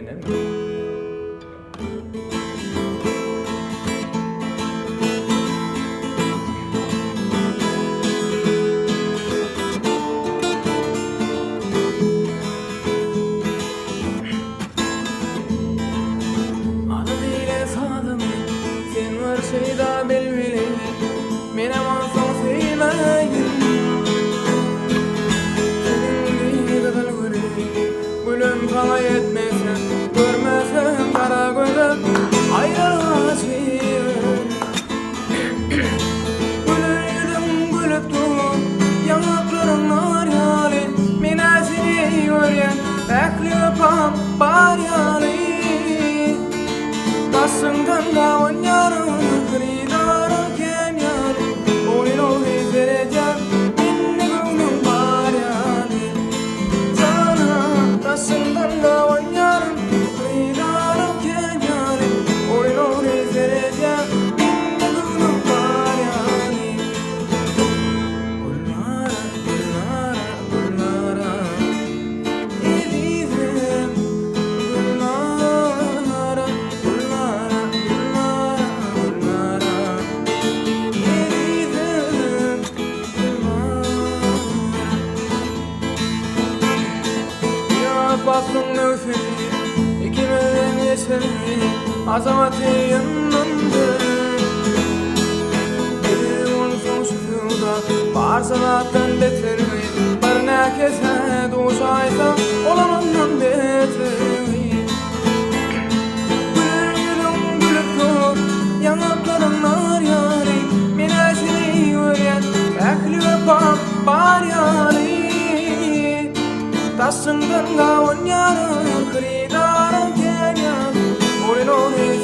Benim. Şeyda belveli mene mazlum sevmeyin Senin de gülü gülüm kana yetmese görmesem kara gözüm ayrılacağım Gülüydüm gülüp dur yanaklarım nar yali mene seni göryen ekli öpam bar yali Tasından da oynarım kırıdarım kenyali Oyun olayı vereceğim minni gönlüm var yani Sana tasından da oynarım kırıdarım kenyali Oyun olayı vereceğim minni gönlüm var yani Gullara, gullara, gullara Edizim gullara Bastım nefesi, ikimizin yeşerli azamatı yanındı Bir olsun şufuda, var sanattan beterli Bir nekese duşaysa, olanından beterli Gülüydüm gülüp dur, yanaklarım nar yari Mine seni gören, ekli öpam bar yari Tasından da oynarım kırıdarım kenyam Oyun olayı